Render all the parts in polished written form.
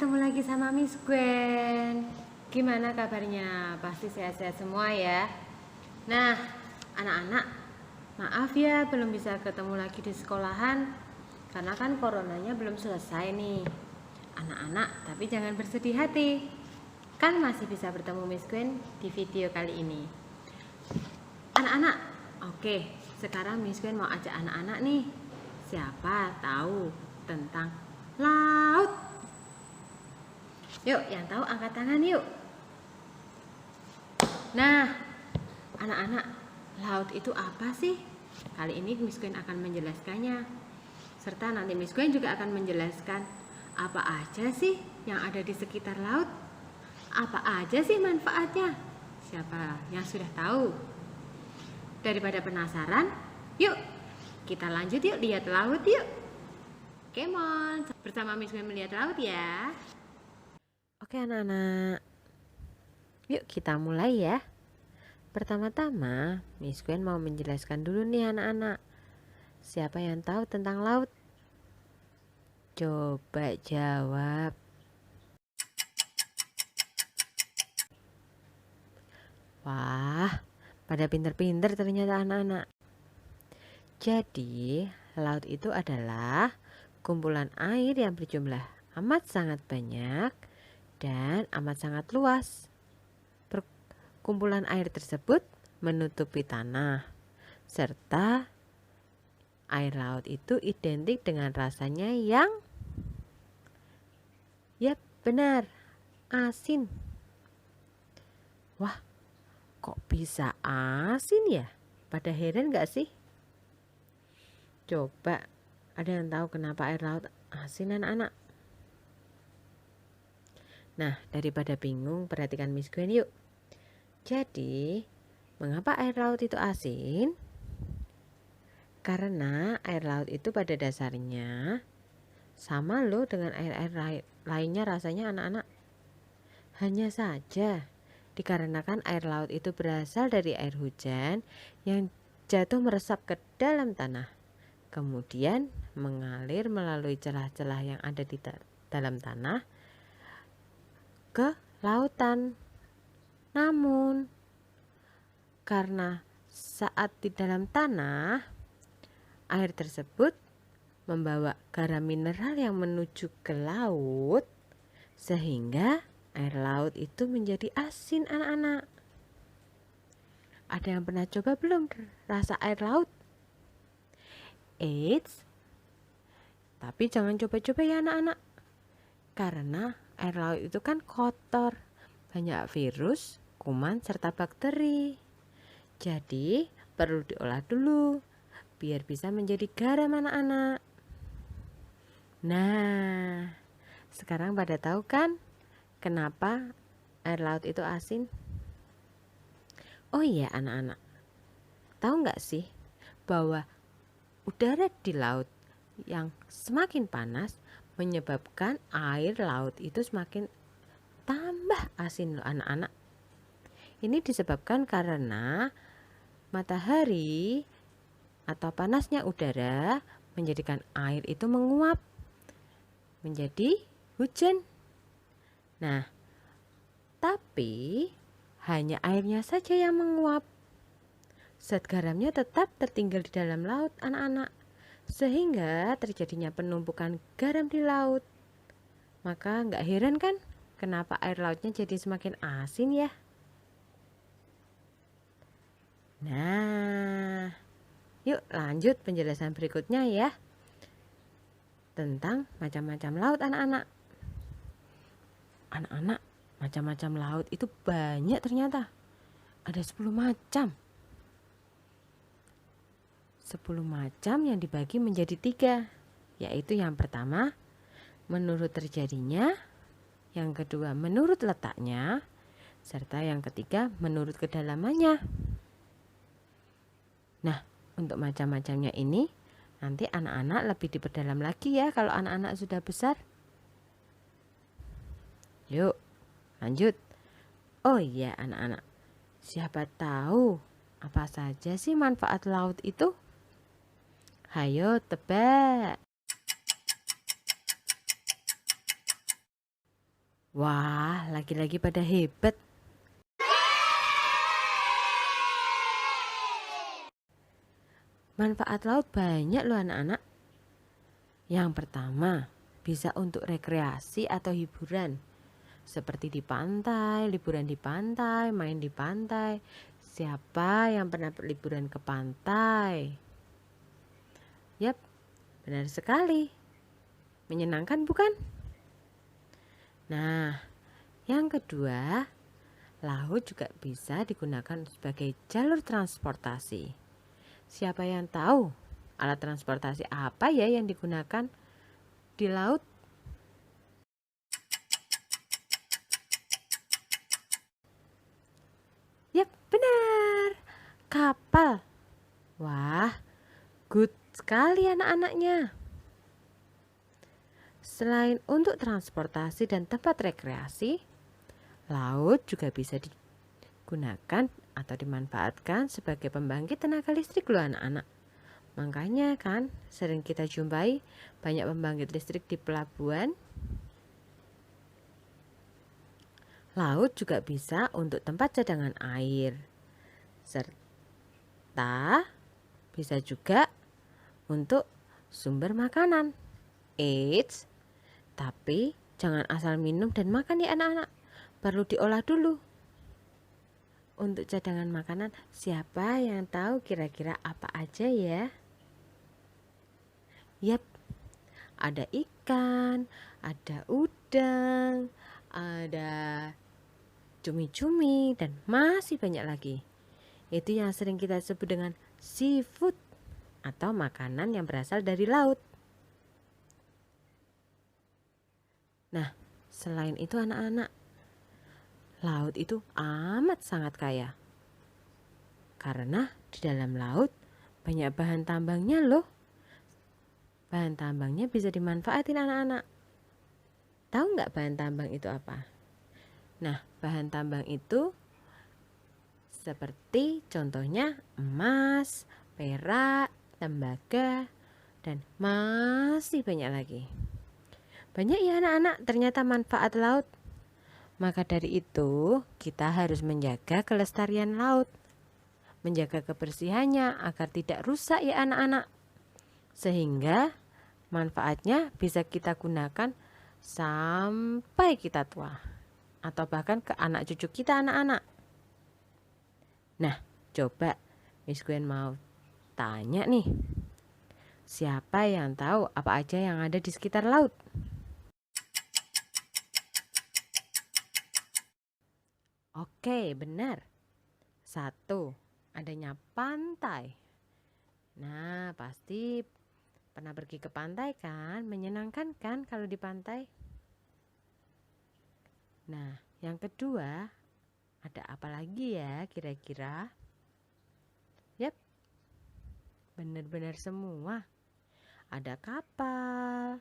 ketemu lagi sama Miss Gwen. Gimana kabarnya? Pasti sehat-sehat semua ya. Nah, anak-anak, maaf ya belum bisa ketemu lagi di sekolahan karena kan coronanya belum selesai nih. Anak-anak, tapi jangan bersedih hati. Kan masih bisa bertemu Miss Gwen di video kali ini. Anak-anak, oke, sekarang Miss Gwen mau ajak anak-anak nih. Siapa tahu tentang laut? Yuk, yang tahu angkat tangan yuk. Nah, anak-anak, laut itu apa sih? Kali ini Miss Gwen akan menjelaskannya. Serta nanti Miss Gwen juga akan menjelaskan apa aja sih yang ada di sekitar laut. Apa aja sih manfaatnya? Siapa yang sudah tahu? Daripada penasaran, yuk kita lanjut yuk lihat laut yuk. Come on, bersama Miss Gwen melihat laut ya. Oke anak-anak, yuk kita mulai ya. Pertama-tama, Miss Gwen mau menjelaskan dulu nih anak-anak. Siapa yang tahu tentang laut? Coba jawab. Wah, pada pinter-pinter ternyata anak-anak. Jadi, laut itu adalah kumpulan air yang berjumlah amat sangat banyak dan amat sangat luas. Kumpulan air tersebut menutupi tanah, serta air laut itu identik dengan rasanya yang, yap benar, asin. Wah, kok bisa asin ya? Pada heran gak sih? Coba, ada yang tahu kenapa air laut asin anak-anak? Nah, daripada bingung, perhatikan Miss Gwen yuk. Jadi, mengapa air laut itu asin? Karena air laut itu pada dasarnya sama loh dengan air-air lainnya rasanya anak-anak. Hanya saja, dikarenakan air laut itu berasal dari air hujan yang jatuh meresap ke dalam tanah. Kemudian mengalir melalui celah-celah yang ada di dalam tanah ke lautan. Namun, karena saat di dalam tanah, air tersebut membawa garam mineral yang menuju ke laut, sehingga air laut itu menjadi asin anak-anak. Ada yang pernah coba belum rasa air laut? Eits, tapi jangan coba-coba ya anak-anak. Karena air laut itu kan kotor, banyak virus, kuman, serta bakteri. Jadi perlu diolah dulu biar bisa menjadi garam anak-anak. Nah, sekarang pada tahu kan kenapa air laut itu asin? Oh iya anak-anak, tahu nggak sih bahwa udara di laut yang semakin panas menyebabkan air laut itu semakin tambah asin loh anak-anak. Ini disebabkan karena matahari atau panasnya udara menjadikan air itu menguap menjadi hujan. Nah, tapi hanya airnya saja yang menguap. Zat garamnya tetap tertinggal di dalam laut anak-anak, sehingga terjadinya penumpukan garam di laut. Maka nggak heran kan kenapa air lautnya jadi semakin asin ya. Nah, yuk lanjut penjelasan berikutnya ya. Tentang macam-macam laut anak-anak. Anak-anak, macam-macam laut itu banyak ternyata. Ada 10 macam. 10 macam yang dibagi menjadi 3, yaitu yang pertama menurut terjadinya, yang kedua menurut letaknya, serta yang ketiga menurut kedalamannya. Nah, untuk macam-macamnya ini nanti anak-anak lebih diperdalam lagi ya kalau anak-anak sudah besar. Yuk, lanjut. Oh iya anak-anak, siapa tahu apa saja sih manfaat laut itu? Hayo tebak. Wah, lagi-lagi pada hebat. Manfaat laut banyak loh anak-anak. Yang pertama, bisa untuk rekreasi atau hiburan. Seperti di pantai, liburan di pantai, main di pantai. Siapa yang pernah liburan ke pantai? Yap, benar sekali. Menyenangkan bukan? Nah, yang kedua, laut juga bisa digunakan sebagai jalur transportasi. Siapa yang tahu alat transportasi apa ya yang digunakan di laut? Yap, benar. Kapal. Wah, good sekali anak-anaknya. Selain untuk transportasi dan tempat rekreasi, laut juga bisa digunakan atau dimanfaatkan sebagai pembangkit tenaga listrik loh anak-anak. Makanya kan sering kita jumpai banyak pembangkit listrik di pelabuhan. Laut juga bisa untuk tempat cadangan air, serta bisa juga untuk sumber makanan. Eits, tapi jangan asal minum dan makan ya anak-anak, perlu diolah dulu. Untuk cadangan makanan, siapa yang tahu kira-kira apa aja ya? Yap, ada ikan, ada udang, ada cumi-cumi, dan masih banyak lagi. Itu yang sering kita sebut dengan seafood atau makanan yang berasal dari laut. Nah, selain itu anak-anak, laut itu amat sangat kaya. Karena di dalam laut banyak bahan tambangnya loh. Bahan tambangnya bisa dimanfaatin anak-anak. Tahu nggak bahan tambang itu apa? Nah, bahan tambang itu seperti contohnya emas, perak, tembaga, dan masih banyak lagi. Banyak ya anak-anak ternyata manfaat laut. Maka dari itu kita harus menjaga kelestarian laut. Menjaga kebersihannya agar tidak rusak ya anak-anak. Sehingga manfaatnya bisa kita gunakan sampai kita tua. Atau bahkan ke anak cucu kita anak-anak. Nah, coba Miss Gwen mau tanya nih. Siapa yang tahu apa aja yang ada di sekitar laut? Oke, benar. 1, adanya pantai. Nah, pasti pernah pergi ke pantai kan? Menyenangkan kan kalau di pantai? Nah, yang kedua, ada apa lagi ya kira-kira? Yap, benar-benar semua. Ada kapal,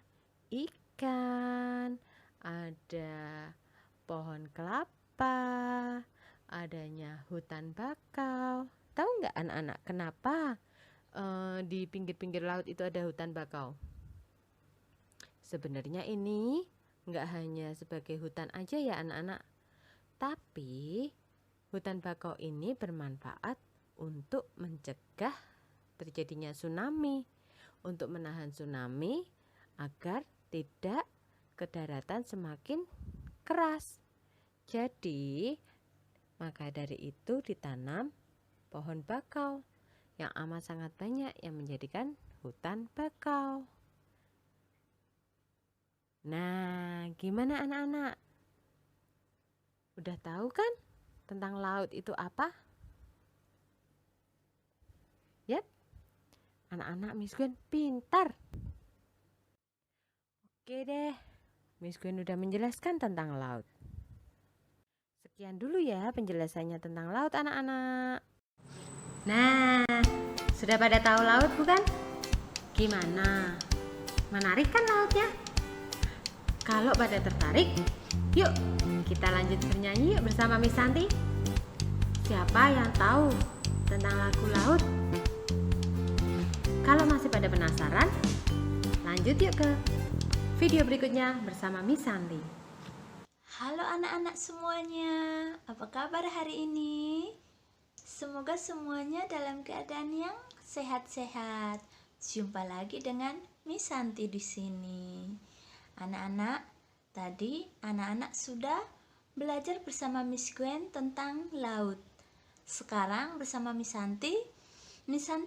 ikan, ada pohon kelapa, adanya hutan bakau. Tahu nggak anak-anak kenapa di pinggir-pinggir laut itu ada hutan bakau? Sebenarnya ini nggak hanya sebagai hutan aja ya anak-anak, tapi hutan bakau ini bermanfaat untuk mencegah terjadinya tsunami, untuk menahan tsunami agar tidak ke daratan semakin keras. Jadi, maka dari itu ditanam pohon bakau yang amat sangat banyak yang menjadikan hutan bakau. Nah, gimana anak-anak? Udah tahu kan tentang laut itu apa? Yap, anak-anak Miss Gwen pintar. Oke deh, Miss Gwen udah menjelaskan tentang laut. Sekian dulu ya penjelasannya tentang laut anak-anak. Nah, sudah pada tahu laut bukan? Gimana? Menarik kan lautnya? Kalau pada tertarik, yuk kita lanjut bernyanyi yuk bersama Miss Santi. Siapa yang tahu tentang lagu laut? Kalau masih pada penasaran, lanjut yuk ke video berikutnya bersama Miss Santi. Halo anak-anak semuanya, apa kabar hari ini? Semoga semuanya dalam keadaan yang sehat-sehat. Jumpa lagi dengan Miss Santi di sini. Anak-anak, tadi anak-anak sudah belajar bersama Miss Gwen tentang laut. Sekarang bersama Miss Santi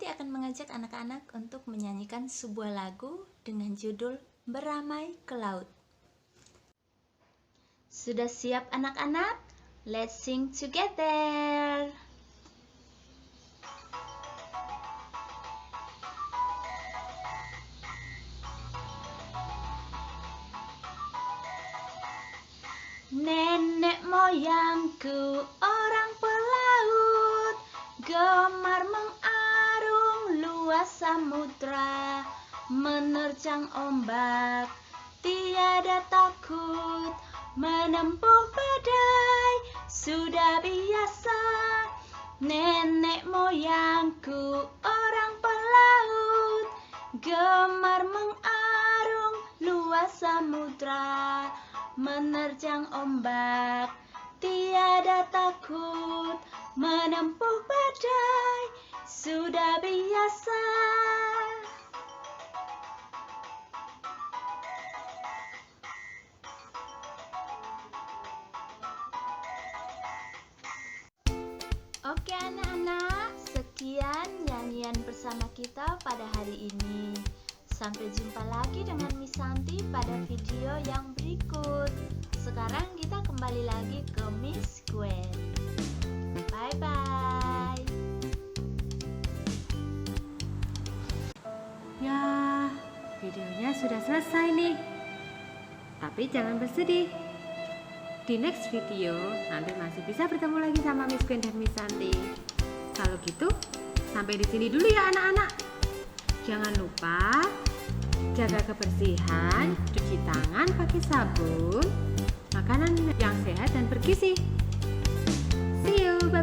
akan mengajak anak-anak untuk menyanyikan sebuah lagu dengan judul Beramai ke Laut. Sudah siap anak-anak? Let's sing together. Nenek moyangku orang pelaut, gemar mengarung luas samudra, menerjang ombak, tiada takut, menempuh badai, sudah biasa. Nenek moyangku orang pelaut, gemar mengarung luas samudra, menerjang ombak, tiada takut, menempuh badai, sudah biasa. Oke anak-anak, sekian nyanyian bersama kita pada hari ini. Sampai jumpa lagi dengan Miss Santi pada video yang berikut. Sekarang kita kembali lagi ke Miss Gwen. Bye-bye. Ya, videonya sudah selesai nih. Tapi jangan bersedih. Di next video nanti masih bisa bertemu lagi sama Miss Gwen dan Miss Santi. Kalau gitu, sampai di sini dulu ya anak-anak. Jangan lupa jaga kebersihan, cuci tangan pakai sabun, makanan yang sehat dan bergizi. See you, bye.